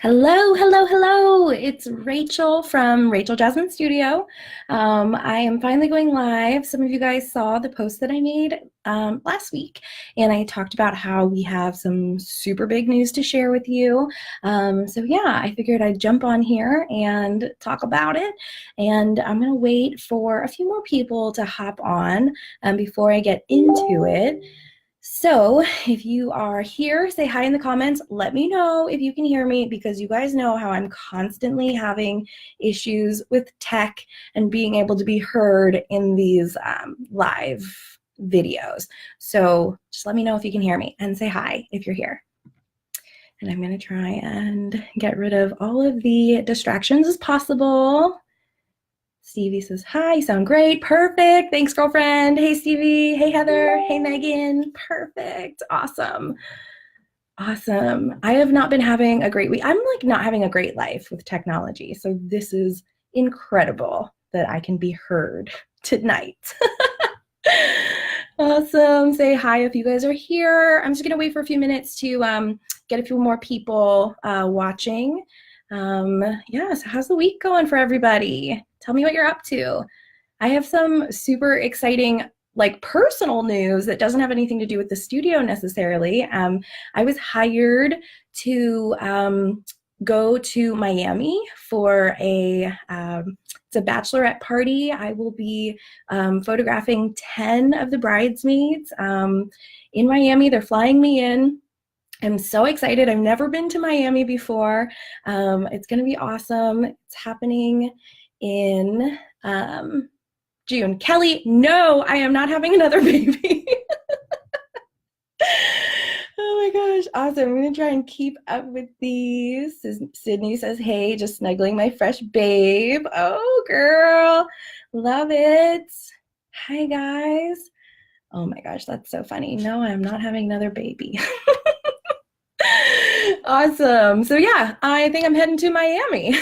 Hello, hello, hello. It's Rachel from Jasmine Studio. I am finally going live. Some of you guys saw the post that I made last week, and I talked about how we have some super big news to share with you. So yeah, I figured I'd jump on here and talk about it. And I'm going to wait for a few more people to hop on before I get into it. So if you are here, say hi in the comments. Let me know if you can hear me because you guys know how I'm constantly having issues with tech and being able to be heard in these live videos. So just let me know if you can hear me and say hi if you're here. And I'm going to try and get rid of all of the distractions as possible. Stevie says, hi, you sound great. Perfect. Thanks, girlfriend. Hey, Stevie. Hey, Heather. Hey, Megan. Perfect. Awesome. Awesome. I have not been having a great week. I'm like not having a great life with technology. So this is incredible that I can be heard tonight. Awesome. Say hi if you guys are here. I'm just going to wait for a few minutes to get a few more people watching. So how's the week going for everybody? Tell me what you're up to. I have some super exciting, like personal news that doesn't have anything to do with the studio necessarily. I was hired to go to Miami for it's a bachelorette party. I will be photographing 10 of the bridesmaids in Miami. They're flying me in. I'm so excited. I've never been to Miami before. It's going to be awesome. It's happening in June. Kelly, no, I am not having another baby. Oh my gosh, awesome. I'm going to try and keep up with these. Sydney says, hey, just snuggling my fresh babe. Oh, girl. Love it. Hi, guys. Oh my gosh, that's so funny. No, I'm not having another baby. Awesome. So yeah, I think I'm heading to Miami.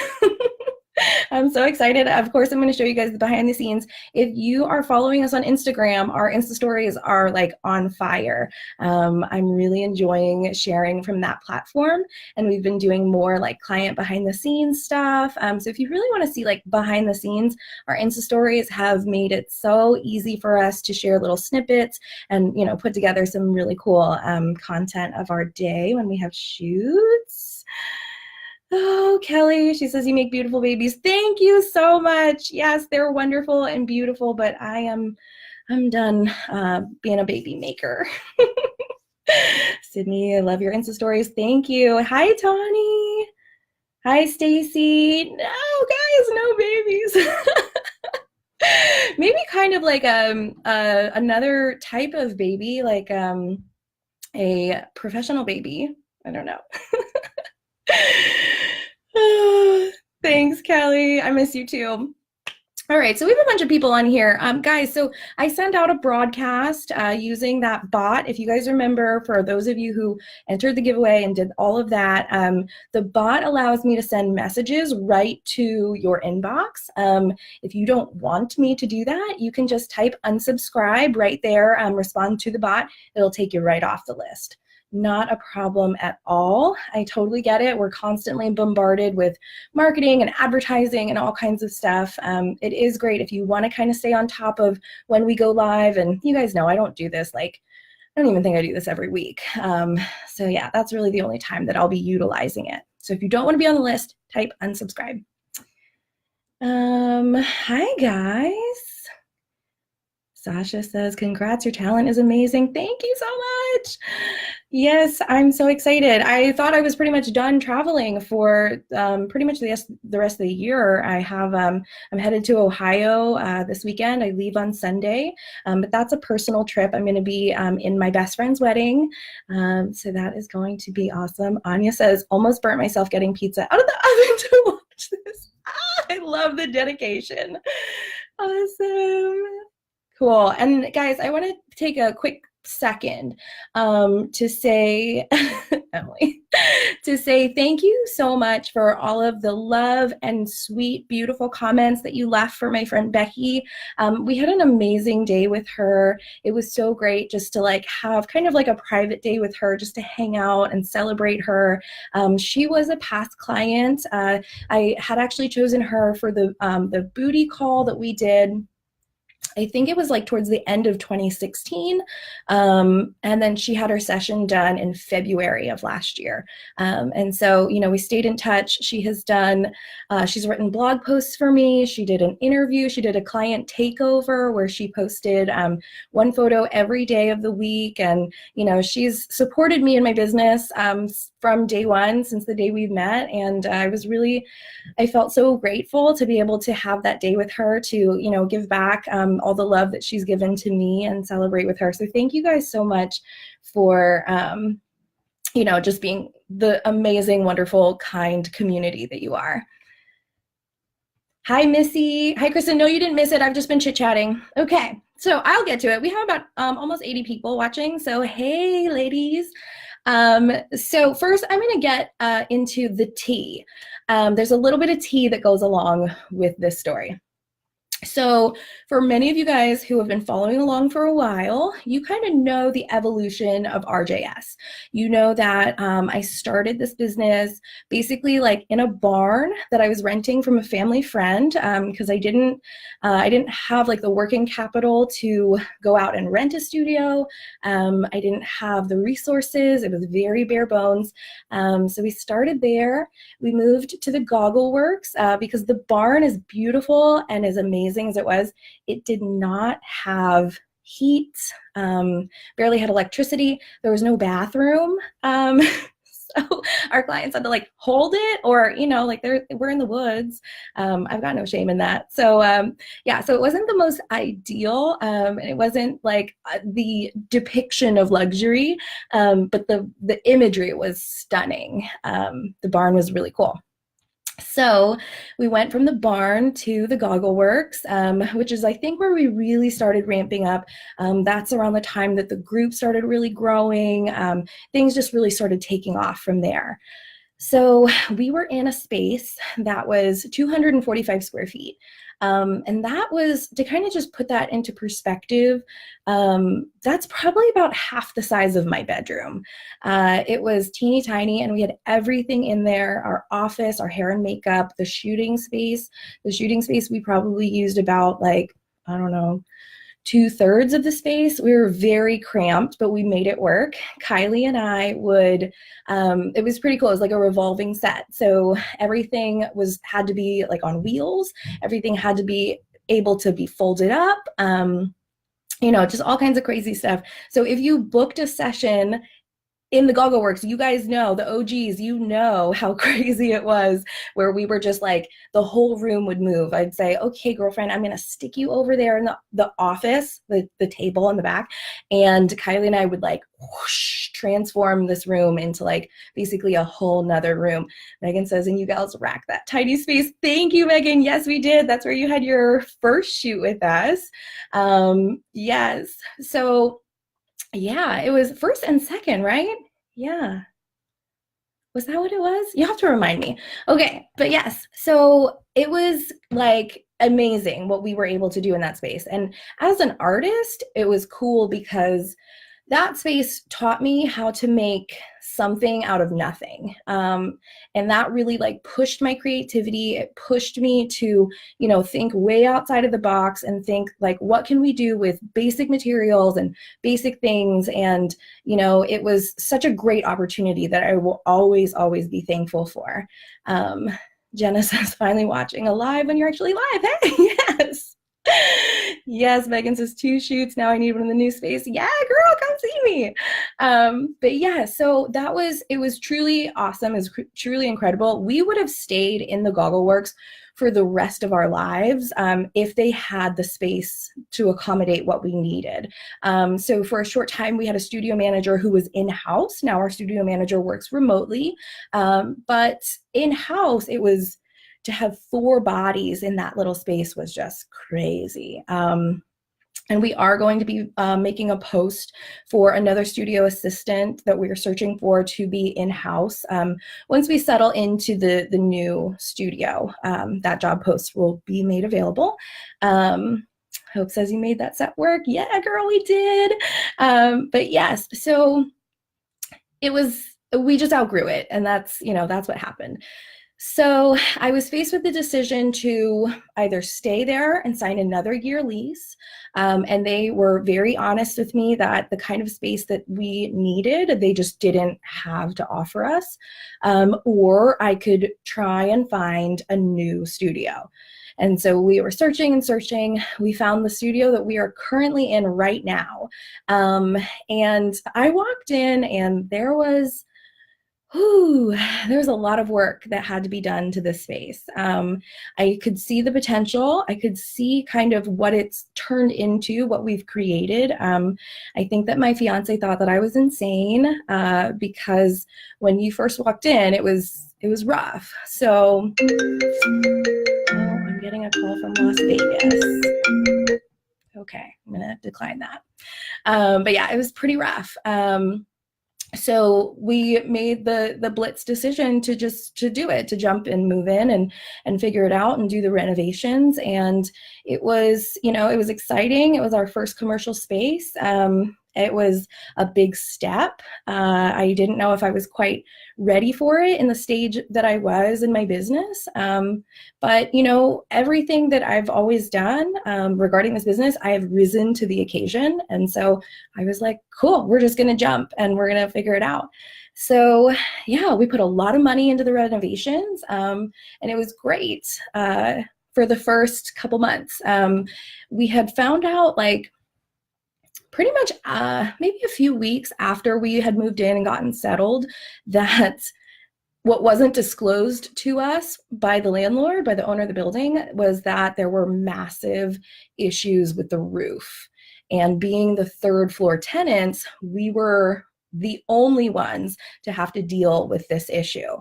I'm so excited. Of course, I'm going to show you guys the behind the scenes. If you are following us on Instagram, our Insta stories are like on fire. I'm really enjoying sharing from that platform, and we've been doing more like client behind the scenes stuff. So if you really want to see like behind the scenes, our Insta stories have made it so easy for us to share little snippets and put together some really cool content of our day when we have shoots. Oh, Kelly, she says you make beautiful babies. Thank you so much. Yes, they're wonderful and beautiful, but I'm done being a baby maker. Sydney, I love your Insta stories. Thank you. Hi, Tawny. Hi, Stacy. No, guys, no babies. Maybe kind of like another type of baby, like a professional baby. I don't know. Thanks, Kelly. I miss you too. All right, so we have a bunch of people on here. Guys, so I sent out a broadcast using that bot. If you guys remember, for those of you who entered the giveaway and did all of that, the bot allows me to send messages right to your inbox. If you don't want me to do that, you can just type unsubscribe right there, respond to the bot. It'll take you right off the list. Not a problem at all. I totally get it. We're constantly bombarded with marketing and advertising and all kinds of stuff. It is great if you want to kind of stay on top of when we go live. And you guys know I don't do this I don't even think I do this every week. So yeah, that's really the only time that I'll be utilizing it. So if you don't want to be on the list, type unsubscribe. Hi guys. Sasha says, congrats, your talent is amazing. Thank you so much. Yes, I'm so excited. I thought I was pretty much done traveling for pretty much the rest of the year. I'm headed to Ohio this weekend. I leave on Sunday, but that's a personal trip. I'm going to be in my best friend's wedding, so that is going to be awesome. Anya says, almost burnt myself getting pizza out of the oven to watch this. I love the dedication. Awesome. Cool. And guys, I want to take a quick second to say Emily, to say thank you so much for all of the love and sweet, beautiful comments that you left for my friend Becky. We had an amazing day with her. It was so great just to like have kind of like a private day with her, just to hang out and celebrate her. She was a past client. I had actually chosen her for the booty call that we did. I think it was like towards the end of 2016. And then she had her session done in February of last year. And so, you know, we stayed in touch. She has done, she's written blog posts for me. She did an interview. She did a client takeover where she posted one photo every day of the week. And, you know, she's supported me in my business from day one, since the day we've met. And I felt so grateful to be able to have that day with her to, you know, give back all the love that she's given to me and celebrate with her. So thank you guys so much for, you know, just being the amazing, wonderful, kind community that you are. Hi, Missy. Hi, Kristen. No, you didn't miss it. I've just been chit-chatting. Okay, so I'll get to it. We have about almost 80 people watching. So hey, ladies. So first, I'm going to get into the tea. There's a little bit of tea that goes along with this story. So for many of you guys who have been following along for a while, you kind of know the evolution of RJS. You know that I started this business basically like in a barn that I was renting from a family friend because I didn't have like the working capital to go out and rent a studio. I didn't have the resources. It was very bare bones. So we started there. We moved to the Goggle Works because the barn is beautiful and as amazing as it was, it did not have heat, barely had electricity. There was no bathroom. So our clients had to like hold it, or, you know, like we're in the woods. I've got no shame in that. So yeah, so it wasn't the most ideal, and it wasn't like the depiction of luxury, but the imagery was stunning. The barn was really cool. So we went from the barn to the Goggle Works, which is, I think, where we really started ramping up. That's around the time that the group started really growing. Things just really started taking off from there. So we were in a space that was 245 square feet. And that was, to kind of just put that into perspective, that's probably about half the size of my bedroom. It was teeny tiny, and we had everything in there: our office, our hair and makeup, the shooting space. The shooting space, we probably used about like, I don't know, 2/3 of the space. We were very cramped, but we made it work. Kylie and I would, it was pretty cool. It was like a revolving set. So everything had to be like on wheels. Everything had to be able to be folded up. You know, just all kinds of crazy stuff. So if you booked a session in the Goggle Works, you guys know, the OGs, you know how crazy it was, where we were just like, the whole room would move. I'd say, okay, girlfriend, I'm gonna stick you over there in the office, the table in the back. And Kylie and I would like whoosh, transform this room into like basically a whole nother room. Megan says, and you gals rack that tiny space. Thank you, Megan. Yes, we did. That's where you had your first shoot with us. Yes. So yeah, it was first and second, right? Yeah. Was that what it was? You have to remind me. Okay, but yes, so it was like amazing what we were able to do in that space. And as an artist, it was cool because that space taught me how to make something out of nothing. And that really like pushed my creativity. It pushed me to, you know, think way outside of the box and think like, what can we do with basic materials and basic things? And, you know, it was such a great opportunity that I will always, always be thankful for. Jenna says, finally watching a live when you're actually live. Hey, yes. Yes, Megan says 2 shoots. Now I need one in the new space. Yeah, girl, come see me. But yeah, so it was truly awesome. It was truly incredible. We would have stayed in the Goggle Works for the rest of our lives if they had the space to accommodate what we needed. So for a short time, we had a studio manager who was in-house. Now our studio manager works remotely, but in-house, it was, to have 4 bodies in that little space was just crazy. And we are going to be making a post for another studio assistant that we're searching for to be in-house. Once we settle into the new studio, that job post will be made available. Hope says you made that set work. Yeah, girl, we did. But yes, so we just outgrew it, and that's what happened. So I was faced with the decision to either stay there and sign another year lease. And they were very honest with me that the kind of space that we needed, they just didn't have to offer us. Or I could try and find a new studio. And so we were searching and searching. We found the studio that we are currently in right now. And I walked in and there was a lot of work that had to be done to this space. I could see the potential. I could see kind of what it's turned into, what we've created. I think that my fiance thought that I was insane because when you first walked in, it was rough. So, I'm getting a call from Las Vegas. Okay, I'm gonna decline that. But yeah, it was pretty rough. So we made the blitz decision to do it, to jump and move in and figure it out and do the renovations. And it was exciting. It was our first commercial space. It was a big step. I didn't know if I was quite ready for it in the stage that I was in my business. But everything that I've always done regarding this business, I have risen to the occasion. And so I was like, cool, we're just going to jump and we're going to figure it out. So yeah, we put a lot of money into the renovations, and it was great for the first couple months. We had found out pretty much maybe a few weeks after we had moved in and gotten settled that what wasn't disclosed to us by the landlord, by the owner of the building, was that there were massive issues with the roof. And being the third floor tenants, we were the only ones to have to deal with this issue.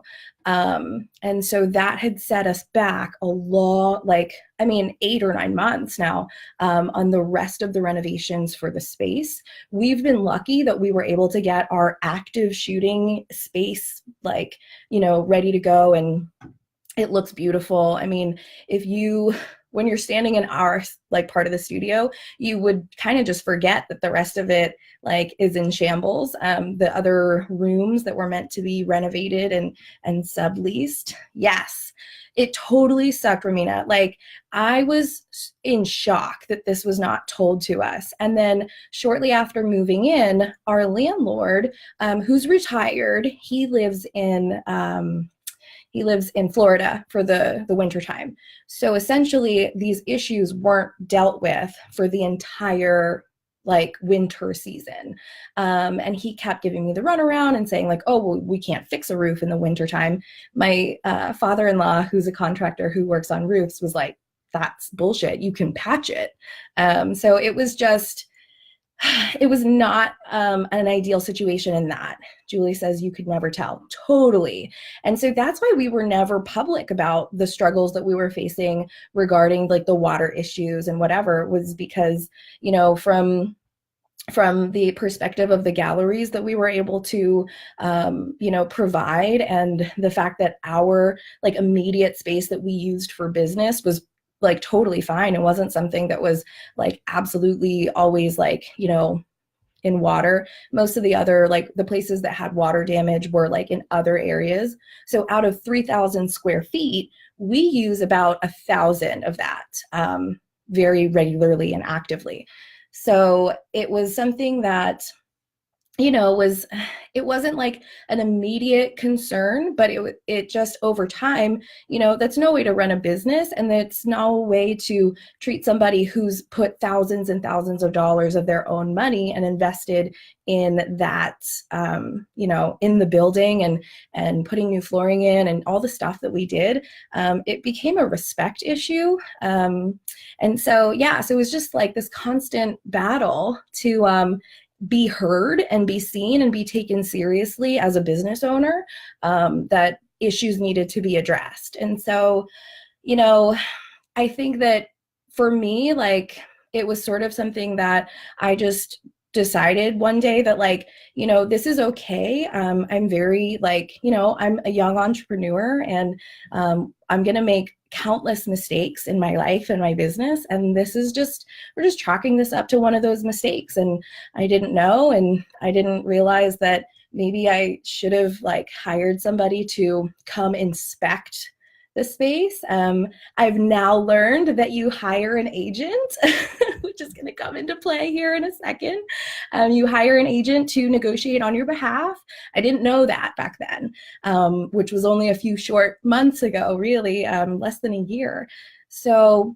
And so that had set us back a lot, 8 or 9 months now on the rest of the renovations for the space. We've been lucky that we were able to get our active shooting space, ready to go, and it looks beautiful. I mean, when you're standing in our part of the studio, you would kind of just forget that the rest of it is in shambles. The other rooms that were meant to be renovated and subleased, yes, it totally sucked, Romina. I was in shock that this was not told to us. And then shortly after moving in, our landlord, who's retired, he lives in Florida for the winter time. So essentially these issues weren't dealt with for the entire winter season. And he kept giving me the runaround and saying oh, well, we can't fix a roof in the winter time. My father-in-law, who's a contractor who works on roofs, was like, that's bullshit. You can patch it. So it was not an ideal situation in that. Julie says you could never tell. Totally. And so that's why we were never public about the struggles that we were facing regarding the water issues and whatever, was because, from the perspective of the galleries that we were able to, provide, and the fact that our immediate space that we used for business was totally fine. It wasn't something that was absolutely always in water. Most of the other the places that had water damage were in other areas. So out of 3,000 square feet, we use about 1,000 of that very regularly and actively. So it was something that it wasn't an immediate concern, but it just over time, that's no way to run a business, and that's no way to treat somebody who's put thousands and thousands of dollars of their own money and invested in that, in the building and putting new flooring in and all the stuff that we did. It became a respect issue. And so, yeah, so it was just this constant battle to, be heard and be seen and be taken seriously as a business owner, that issues needed to be addressed. And so, I think that for me, it was sort of something that I just decided one day that, like, this is okay. I'm very, like, I'm a young entrepreneur, and I'm going to make countless mistakes in my life and my business. And we're just chalking this up to one of those mistakes. And I didn't know, and I didn't realize that maybe I should have, like, hired somebody to come inspect the space. I've now learned that you hire an agent, which is going to come into play here in a second. You hire an agent to negotiate on your behalf. I didn't know that back then, which was only a few short months ago, really, less than a year. So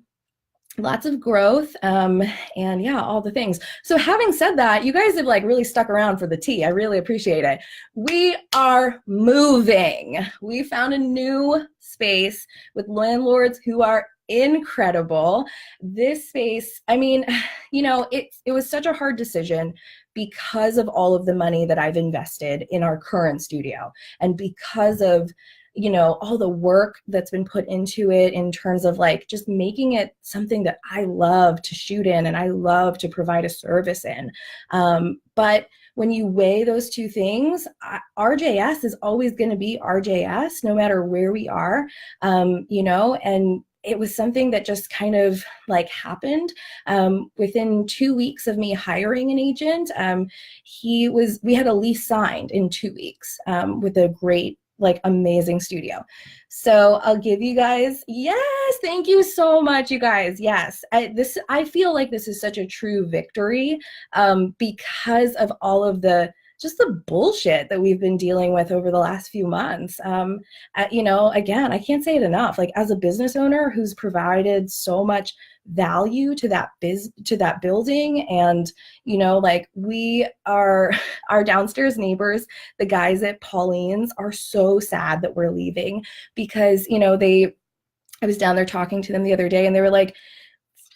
lots of growth, and yeah, all the things. So having said that, you guys have, like, really stuck around for the tea. I really appreciate it. We are moving. We found a new space with landlords who are incredible. This space, I mean, it was such a hard decision because of all of the money that I've invested in our current studio, and because of all the work that's been put into it in terms of, like, just making it something that I love to shoot in and I love to provide a service in. But when you weigh those two things, RJS is always going to be RJS no matter where we are, and it was something that just kind of, like, happened within 2 weeks of me hiring an agent. We had a lease signed in 2 weeks with a great, like, amazing studio. So I'll give you guys, yes, thank you so much, you guys. Yes, I feel like this is such a true victory because of all of the bullshit that we've been dealing with over the last few months. Again, I can't say it enough. Like, as a business owner who's provided so much value to that building, and like, our downstairs neighbors, the guys at Pauline's, are so sad that we're leaving because I was down there talking to them the other day, and they were like,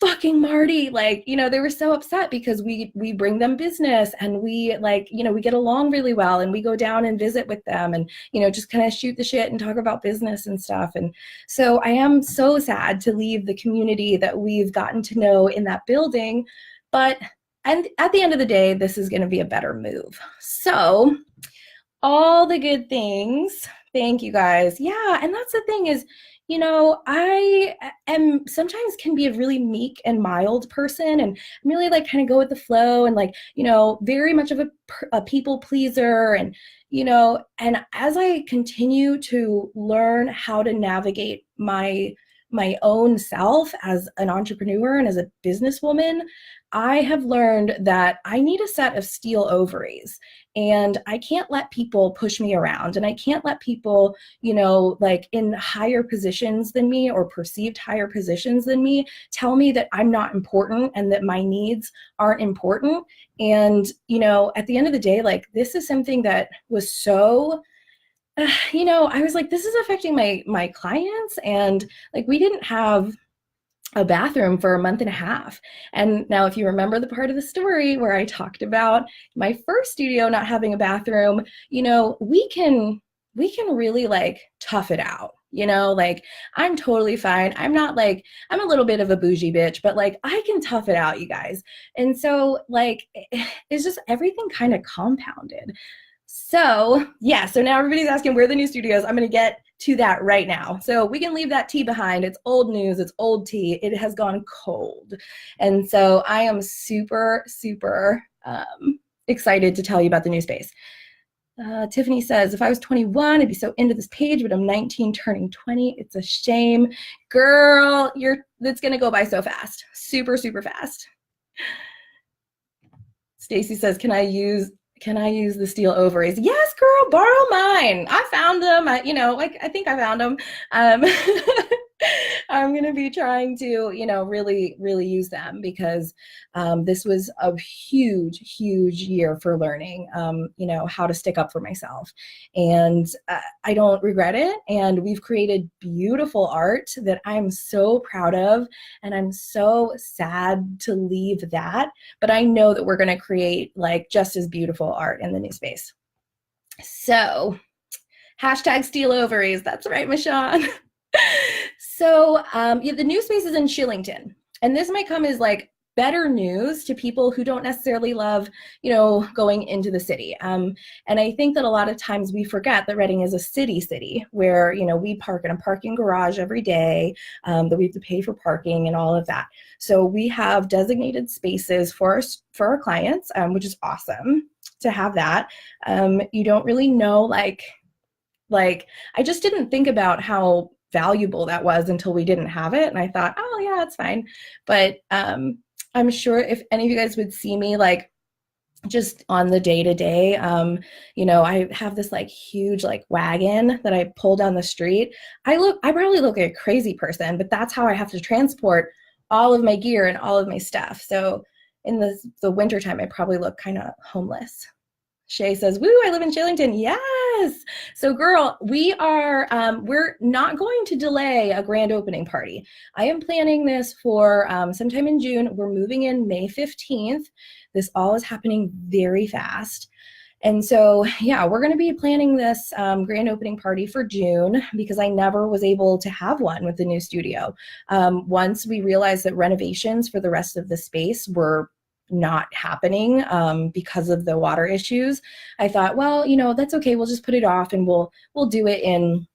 fucking Marty, like, they were so upset because we bring them business, and we, like, we get along really well, and we go down and visit with them, and just kind of shoot the shit and talk about business and stuff. And so I am so sad to leave the community that we've gotten to know in that building, but at the end of the day, this is going to be a better move. So all the good things, thank you guys. Yeah, and that's the thing is, I am sometimes can be a really meek and mild person, and I'm really, like, kind of go with the flow, and, like, very much of a people pleaser, and and as I continue to learn how to navigate my own self as an entrepreneur and as a businesswoman, I have learned that I need a set of steel ovaries, and I can't let people push me around, and I can't let people, like, in higher positions than me or perceived higher positions than me, tell me that I'm not important and that my needs aren't important. And, at the end of the day, like, this is something that was so, I was like, this is affecting my clients, and, like, we didn't have a bathroom for a month and a half. And now, if you remember the part of the story where I talked about my first studio not having a bathroom, we can really, like, tough it out. Like, I'm totally fine. I'm not, like, I'm a little bit of a bougie bitch, but, like, I can tough it out, you guys. And so, like, it's just everything kind of compounded. So yeah, so now everybody's asking where are the new studios. I'm going to get to that right now. So we can leave that tea behind. It's old news. It's old tea. It has gone cold. And so I am super, super excited to tell you about the new space. Tiffany says, if I was 21, I'd be so into this page, but I'm 19 turning 20. It's a shame. Girl, that's going to go by so fast. Super, super fast. Stacy says, can I use the steel ovaries? Yes, girl, borrow mine. I found them. I think I found them. I'm going to be trying to, really, really use them because this was a huge, huge year for learning, how to stick up for myself. And I don't regret it. And we've created beautiful art that I'm so proud of. And I'm so sad to leave that. But I know that we're going to create, like, just as beautiful art in the new space. So hashtag steel ovaries. That's right, Michonne. So yeah, the new space is in Shillington, and this might come as, like, better news to people who don't necessarily love, you know, going into the city. And I think that a lot of times we forget that Reading is a city where, you know, we park in a parking garage every day, that we have to pay for parking and all of that. So we have designated spaces for our clients, which is awesome to have that. You don't really know, like I just didn't think about how valuable that was until we didn't have it. And I thought, oh yeah, it's fine. But I'm sure if any of you guys would see me like just on the day-to-day, you know, I have this like huge like wagon that I pull down the street. I probably look like a crazy person, but that's how I have to transport all of my gear and all of my stuff. So in the wintertime, I probably look kind of homeless. Shay says, woo, I live in Shillington. Yes. So girl, we're not going to delay a grand opening party. I am planning this for sometime in June. We're moving in May 15th. This all is happening very fast. And so, yeah, we're going to be planning this grand opening party for June because I never was able to have one with the new studio. Once we realized that renovations for the rest of the space were not happening because of the water issues, I thought, well, you know, that's okay. We'll just put it off and we'll do it in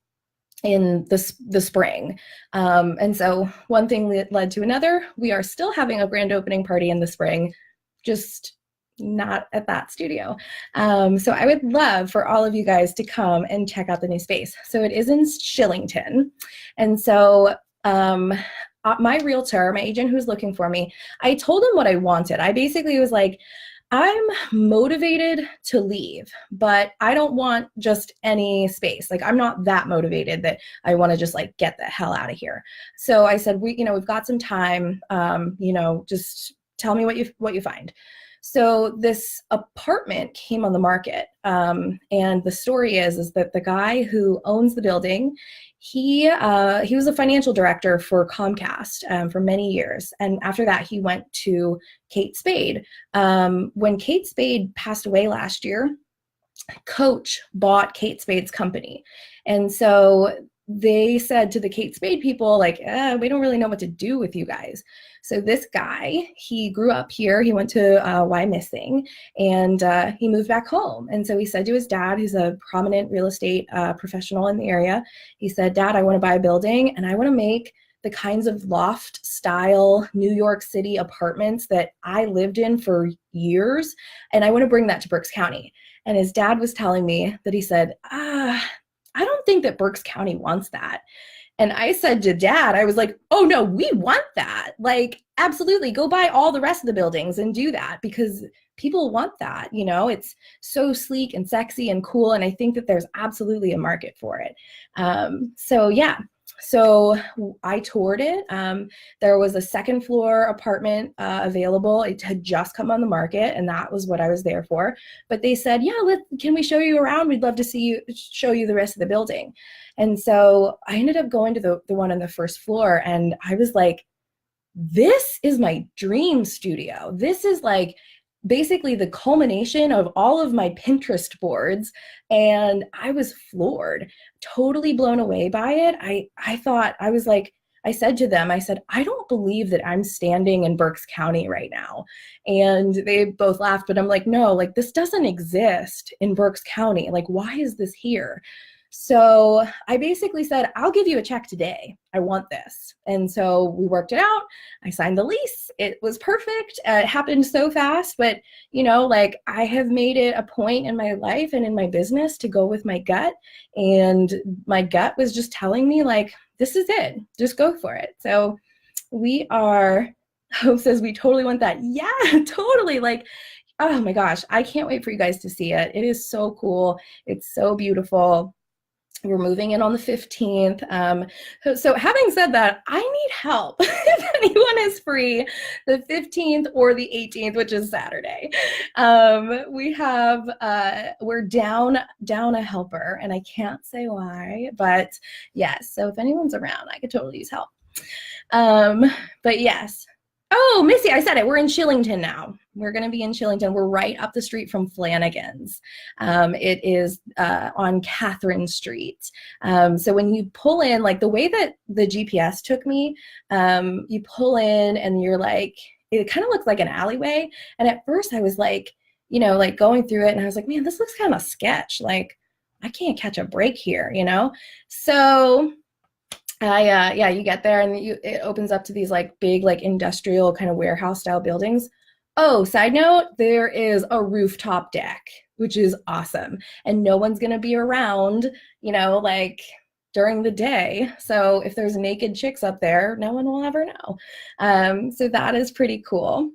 the spring. And so one thing led to another. We are still having a grand opening party in the spring, just not at that studio. So I would love for all of you guys to come and check out the new space. So it is in Shillington. And so my realtor, my agent who's looking for me, I told him what I wanted. I basically was like, I'm motivated to leave, but I don't want just any space. Like I'm not that motivated that I want to just like get the hell out of here. So I said, we've got some time, you know, just tell me what you find. So this apartment came on the market, and the story is that the guy who owns the building, he was a financial director for Comcast for many years, and after that he went to Kate Spade. When Kate Spade passed away last year, Coach bought Kate Spade's company, and so they said to the Kate Spade people, like, we don't really know what to do with you guys. So this guy, he grew up here. He went to Wyomissing, and he moved back home. And so he said to his dad, who's a prominent real estate professional in the area, he said, Dad, I want to buy a building, and I want to make the kinds of loft style New York City apartments that I lived in for years, and I want to bring that to Berks County. And his dad was telling me that he said, I don't think that Berks County wants that. And I said to Dad, I was like, oh no, we want that. Like, absolutely, go buy all the rest of the buildings and do that because people want that. You know, it's so sleek and sexy and cool. And I think that there's absolutely a market for it. So yeah. So I toured it. There was a second floor apartment available. It had just come on the market, and that was what I was there for. But they said, yeah, can we show you around? We'd love to show you the rest of the building. And so I ended up going to the one on the first floor, and I was like, this is my dream studio. This is like basically the culmination of all of my Pinterest boards, and I was floored, totally blown away by it. I thought, I was like, I said to them, I said, I don't believe that I'm standing in Berks County right now. And they both laughed, but I'm like, no, like this doesn't exist in Berks County. Like, why is this here? So I basically said, I'll give you a check today. I want this. And so we worked it out. I signed the lease. It was perfect. It happened so fast, but you know, like I have made it a point in my life and in my business to go with my gut. And my gut was just telling me like, this is it, just go for it. So Hope says we totally want that. Yeah, totally. Like, oh my gosh, I can't wait for you guys to see it. It is so cool. It's so beautiful. We're moving in on the 15th. So having said that, I need help. If anyone is free, the 15th or the 18th, which is Saturday, we're down a helper, and I can't say why, but yes. So if anyone's around, I could totally use help. But yes. Oh, Missy, I said it. We're in Shillington now. We're going to be in Shillington. We're right up the street from Flanagan's. It is on Catherine Street. So when you pull in, like the way that the GPS took me, you pull in and you're like it kind of looked like an alleyway. And at first I was like, you know, like going through it and I was like, man, this looks kind of sketch. Like I can't catch a break here, you know? So yeah, you get there and it opens up to these like big, like industrial kind of warehouse style buildings. Oh, side note, there is a rooftop deck, which is awesome. And no one's going to be around, you know, like during the day. So if there's naked chicks up there, no one will ever know. So that is pretty cool.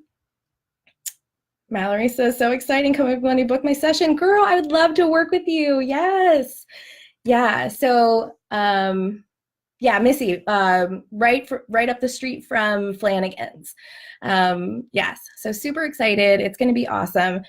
Mallory says, so exciting. Come when you book my session. Girl, I would love to work with you. Yes. Yeah. So, yeah, Missy, right up the street from Flanagan's. Yes, so super excited. It's going to be awesome.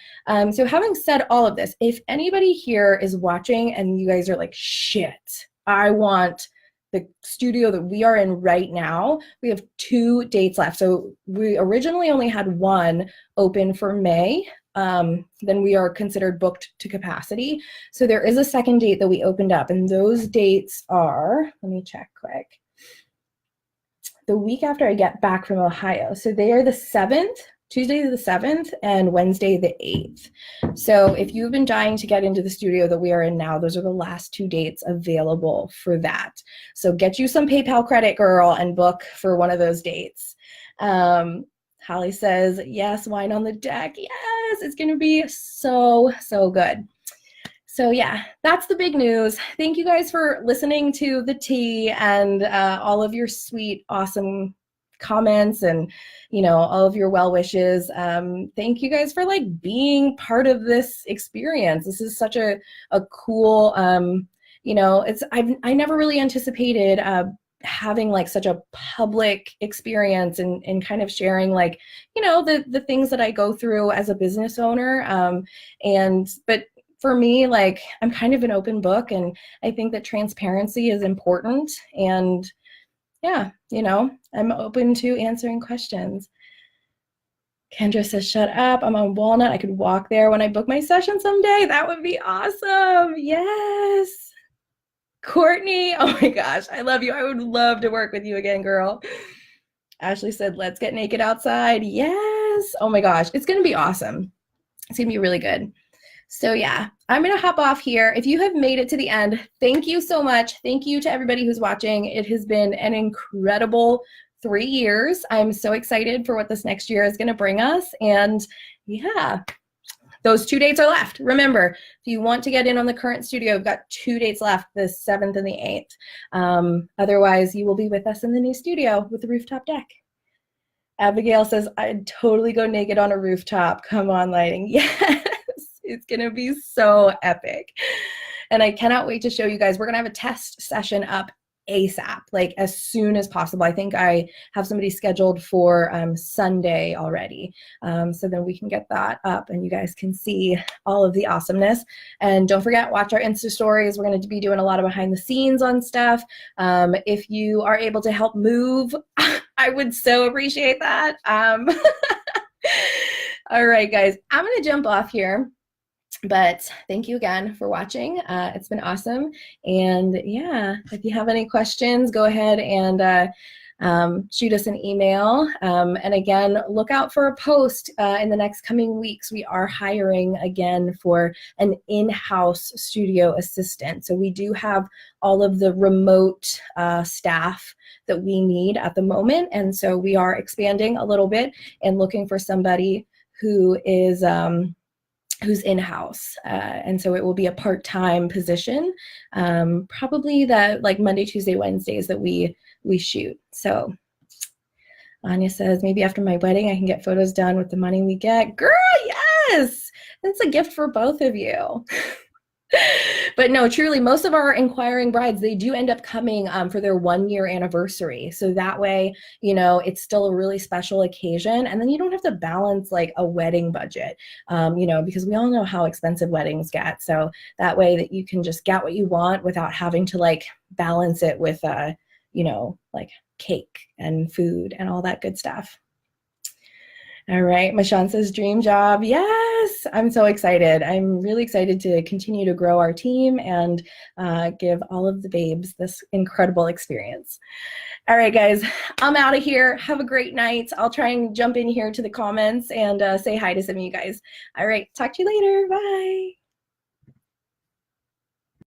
So having said all of this, if anybody here is watching and you guys are like, shit, I want the studio that we are in right now, we have 2 dates left. So we originally only had 1 open for May. Then we are considered booked to capacity. So there is a second date that we opened up, and those dates are, let me check quick, the week after I get back from Ohio. So they are the 7th, Tuesday the 7th, and Wednesday the 8th. So if you've been dying to get into the studio that we are in now, those are the last 2 dates available for that. So get you some PayPal credit, girl, and book for one of those dates. Holly says, yes, wine on the deck. Yes, it's going to be so, so good. So yeah, that's the big news. Thank you guys for listening to the tea and all of your sweet, awesome comments and, you know, all of your well wishes. Thank you guys for like being part of this experience. This is such a cool, you know, I never really anticipated having like such a public experience and kind of sharing like, you know, the things that I go through as a business owner. But for me, like I'm kind of an open book, and I think that transparency is important. And yeah, you know, I'm open to answering questions. Kendra says, shut up. I'm on Walnut. I could walk there when I book my session someday. That would be awesome. Yes. Courtney, oh my gosh, I love you. I would love to work with you again, girl. Ashley said, let's get naked outside. Yes. Oh my gosh, it's going to be awesome. It's going to be really good. So yeah, I'm going to hop off here. If you have made it to the end, thank you so much. Thank you to everybody who's watching. It has been an incredible 3 years. I'm so excited for what this next year is going to bring us. And yeah, those 2 dates are left. Remember, if you want to get in on the current studio, we've got 2 dates left, the 7th and the 8th. Otherwise, you will be with us in the new studio with the rooftop deck. Abigail says, I'd totally go naked on a rooftop. Come on, lighting. Yes, it's going to be so epic. And I cannot wait to show you guys. We're going to have a test session up ASAP, like as soon as possible. I think I have somebody scheduled for Sunday already. So then we can get that up and you guys can see all of the awesomeness. And don't forget, watch our Insta stories. We're going to be doing a lot of behind the scenes on stuff. If you are able to help move, I would so appreciate that. All right, guys, I'm going to jump off here. But thank you again for watching. It's been awesome. And yeah, if you have any questions, go ahead and shoot us an email. And again, look out for a post in the next coming weeks. We are hiring again for an in-house studio assistant. So we do have all of the remote staff that we need at the moment. And so we are expanding a little bit and looking for somebody who is who's in-house. And so it will be a part-time position, probably that like Monday, Tuesday, Wednesdays that we shoot. So Anya says, maybe after my wedding, I can get photos done with the money we get. Girl, yes! That's a gift for both of you. But no, truly, most of our inquiring brides, they do end up coming for their 1-year anniversary. So that way, you know, it's still a really special occasion. And then you don't have to balance like a wedding budget, you know, because we all know how expensive weddings get. So that way that you can just get what you want without having to like balance it with, you know, like cake and food and all that good stuff. All right, Mashan says dream job. Yes, I'm so excited. I'm really excited to continue to grow our team and give all of the babes this incredible experience. All right, guys, I'm out of here. Have a great night. I'll try and jump in here to the comments and say hi to some of you guys. All right, talk to you later. Bye.